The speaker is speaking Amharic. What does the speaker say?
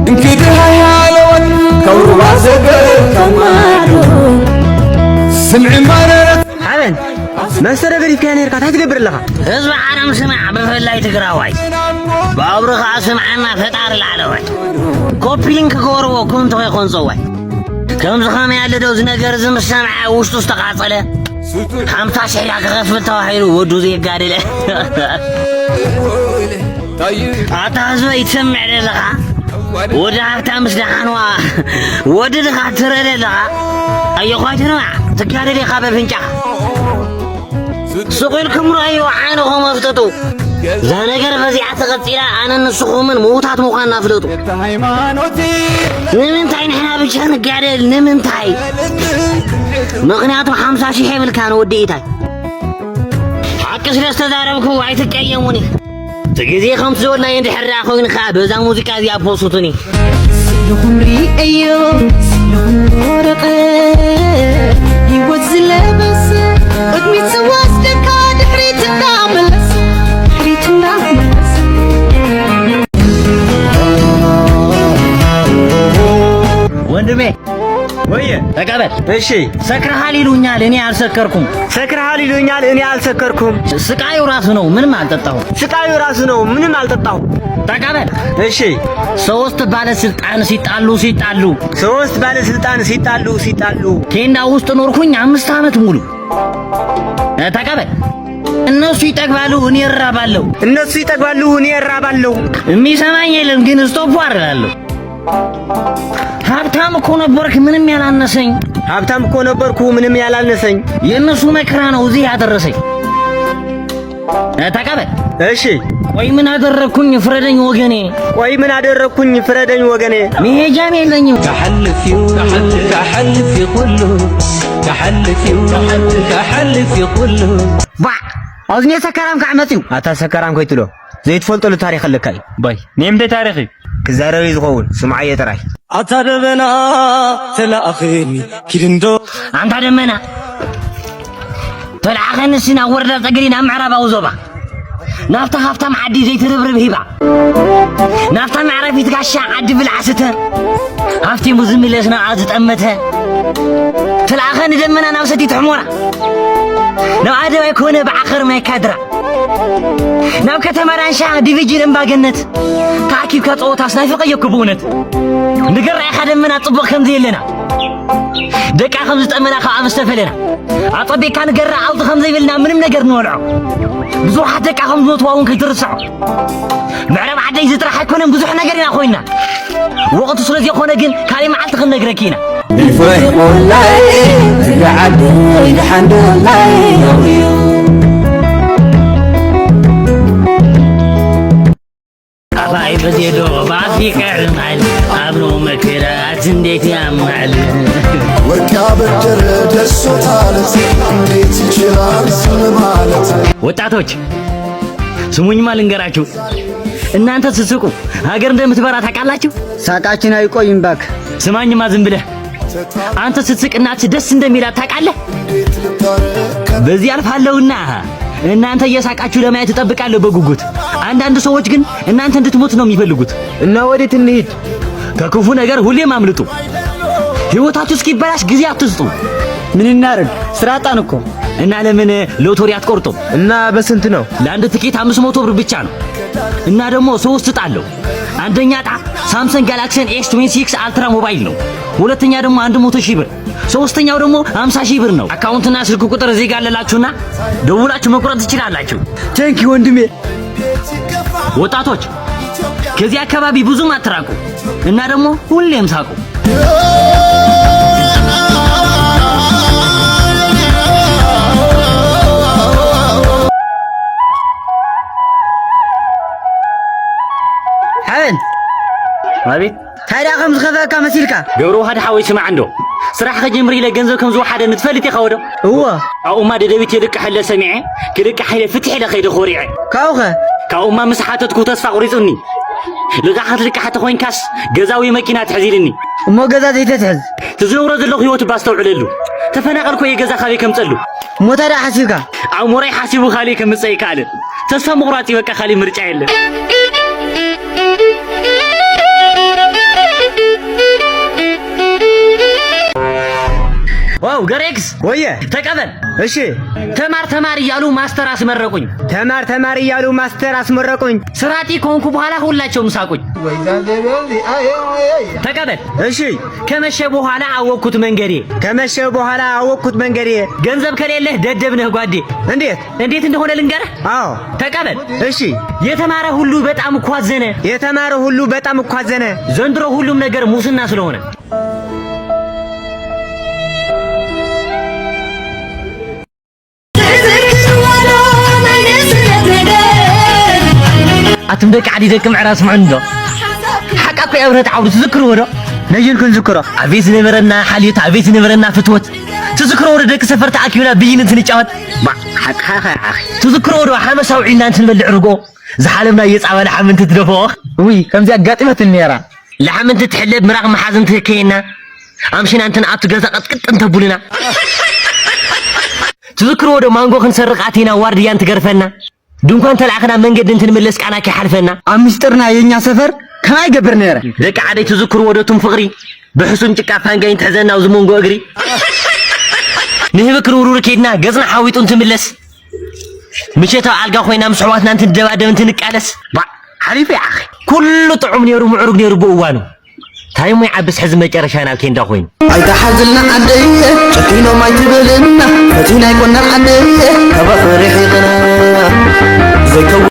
انكدها يا لون كوروا زقر كمالو سمعي مررت حبن ما سرقري كان يركات هتقبر لها اسمع انا مسمع بفلاي تقراواي بابرخ اسمعنا فطار العلوي كوبلينك كورو كنت يكون صوي كم زخام ያለ ደውዝ ነገር ዝም ሰምዓ ውስጡ ተቃጸለ 50 ሺህ ያከፍ ተዋሂሩ ወዱ ዘይጋደለ አታዞ ይተምዕ ለኻ ወደ ሀብታ ምስዳንዋ ወደ ለኻ ትረለላ አየኳይተና ተጋደለ ኻበፍንጫ سقيلكم رأيو عانهم افتتو زانقر فزيعة تغطيلا أنا نسخومن موتات مخانا فلتو نمنتاي نحنا بجان قادل نمنتاي مغنياتو 50 شي حمل كانوا وديتاي حقس لاستداربكو وعيتك أياموني تقيزي 5 زولنا يندي حرا خوين خاب وزا موزيكا زي أبوسوتوني سلوهم ريئيو سلوهم ورقة يوزل بس قدمي تواصلك عاد حريتنا ملس حريتنا ملس وندمي ويه تقبل እሺ ሰክረሃል ይሉኛል እኔ አልሰከርኩም ሰክረሃል ይሉኛል እኔ አልሰከርኩም ስቃዩ ራሱ ነው ምንም አልጠጣሁም ስቃዩ ራሱ ነው ምንም አልጠጣሁም ተቀበል እሺ ሶስት ባለስልጣን ሲጣሉ ኬንዳ ውስጥ ኖርኩኝ 5 ዓመት ሙሉ ተቀበል እነሱ ይጠግባሉ እኔ እራባለሁ የሚሰማኝ የለም ግን ስቶፕ አደርጋለሁ ሀብታም እኮ ነበርኩ ምንም ያላነሰኝ የእነሱ መከራ ነው እዚህ ያደረሰኝ ተቀበል እሺ ቆይ ምን አደረኩኝ ፍረደኝ ወገኔ መሄጃም የለኝም كحلف با أزني سكرام كعمتيو أتا سكرام كيتلو زيت فلتو لتاريخ اللكاي باي نيم ده تاريخي كزاري يزغون سمعية تراي أتا دمنا تلا أخيني كيرندو أنت دمنا تلا أخيني سنا ورد تقرينا معربة وزوبا نافتا معدي زي تربرب هيبا نافتا معرفي تقاشا عدي بالعسته هافتي مزمي لسنا عازت أمتها تلا أخيني دمنا نافستي تحمورا نو عادي يكون بعخر ما يكادرا نو كتمران شاه ديفيجين امباغنت كاكيب كاطوتا سنافق يكبونت نقرا يا خدم منا طبق كم زي لنا دقا 5 طمنا خا مستفلنا اطبي كان قرا عوض 5 يبلنا منم نجر نولعو بزوح دقا 5 متواون كيترسعو معرب عدي زترح يكون بزوح نجرنا خوينا وقت سلازي خونا جن كالي معلت خن نجركينا الفرح والله تقعد الحمد لله أباي بديدو بعدي كرمال أبنو مكرات انديت يا معلم وركاب الجرد السطالت انديت شرار سلمالت ወጣቶች ስሙኝ ማልንገራችሁ እናንተ ስትስቁ ሀገር እንደምትበራ ታውቃላችሁ ሳቃችን አይቆይም ባክ ስማኝማ ዝም ብለህ አንተ ስትስቅ እናት ደስ እንደሚላት ታውቃለህ በዚህ አልፋለሁና እናንተ እየሳቃችሁ ለማየት ተጠብቃለሁ በጉጉት አንዳንድ ሰዎች ግን እናንተ እንድትሞት ነው የሚፈልጉት እና ወዴት እንሂድ ከክፉ ነገር ሁሌም አምልጡ ህይወታችሁ እስኪበላሽ ጊዜ አትስጡ ምን እናርግ ስራ ጣን እኮ እና ለምን ሎተሪ አትቆርጡም እና በስንት ነው ለአንድ ትኬት 500 ብር ብቻ ነው እና ደግሞ 3 ጣለው አንደኛ ጣ ሳምሰንግ ጋላክሲ S26 አልትራ ሞባይል ነው ሁለተኛ ደግሞ 100,000 ብር ሶስተኛው ደግሞ 50,000 ብር ነው አካውንትና ስልክ ቁጥር እዚህ ጋር አለላችሁና ደውላችሁ መቁረጥ ትችላላችሁ ቴንኪ ወንድሜ ወጣቶች ከዚህ አካባቢ ብዙም አትራቁ እና ደግሞ ሁሌም ሳቁ حبن مابيت ታዲያ ከም ዝኸፈካ መሲልካ ገብሮ ሓደ ሓወይ ስማ ዓንዶ ስራሕ ከጀምሪ ኢለ ገንዘብ ከም ዝወሓደ ንትፈልጥ ኢኻ ወዶ እዋ ኣኡማ ደደቢት የልቅሕ ለ ሰሚዐ ክልቅሕ ኢለ ፍትሕ ኢለ ከይደ ኾሪዐ ካውኸ ካብኡማ ምስ ሓተትኩ ተስፋ ቁሪፁኒ ልቃሓት ልቃሓት ኮይንካስ ገዛዊ መኪና ትሕዚልኒ እሞ ገዛ ዘይተትሕዝ ትዝነብሮ ዘለኹ ህይወት ባስተውዕለሉ ተፈናቐልኮ የገዛ ካበይ ከምፀሉ እሞ ታዲያ ሓሲብካ ኣብ ሞራይ ሓሲቡ ካሊእ ከምፅእ ይከኣልን ተስፋ ምቑራፅ ይበቃ ካሊእ ምርጫ የለን አው ገሬክስ ወየ ተቀበል እሺ ተማር እያሉ ማስተር አስመረቁኝ ተማር እያሉ ማስተር አስመረቁኝ ስራቲ ኮንኩ በኋላ ሁላቸውም ሳቁኝ ተቀበል እሺ ከመሸ በኋላ አወቅኩት መንገዴ ገንዘብ ከሌለህ ደደብ ነህ ጓዴ እንዴት እንደሆነ ልንገርህ አዎ ተቀበል እሺ የተማረ ሁሉ በጣም እኮ አዘነ ዘንድሮ ሁሉም ነገር ሙስና ስለሆነ أتمدك عادي ذاك معراس عنده حقك يا ابرة عاود تذكروا ورا نجيلكم ذكره عبيت نمرنا حليت عبيت نمرنا فتوت تذكروا ورا ديك سفرت عكيونا بين نتنጫወት حق اخي تذكروا ورا حمساو عينا انت نبلع رقو زحالمنا يصعب لحمنت تدفو وي كم زي اغاطمت النيرا لحمنت تحلب مراق محازنت كينا امشينا انت نعط غزا قطقط انت بولنا تذكروا ورا مانغو كنسرقاتينا وارديان تغرفنا ድንኳን ተላዕከና መንገድ እንትን መለስ ቃና ከሐልፈና አምስጥርና የኛ ሰፈር ከማይ ገበር ነረ ደቂ ዓደይ ተዝክሩ ወደቱም ፍቅሪ በሕሱም ጭቃ ፋንጋይን ተዘናው ዝሞንጎ እግሪ ንህብክር ውሩር ከድና ገዝና ሓዊጡን ትምለስ ምቸታው አልጋ ኮይና ምስዕዋትና እንትን ደባደብ እንትን ቃለስ ሓሊፈ አኺ ኩሉ ጥዑም ነይሩ ምዕሩግ ነይሩ በእዋኑ ታይሙ ይዓብስ ሕዝ መጨረሻ ናብ ኬንዳ ኮይኑ ኣይተሓዝልና ዓደይ ጨኪኖ ማይ ትብልና ፈቲና ይኮና ዓደይ ከበ ፍሪሕ ይቕና ዘይከው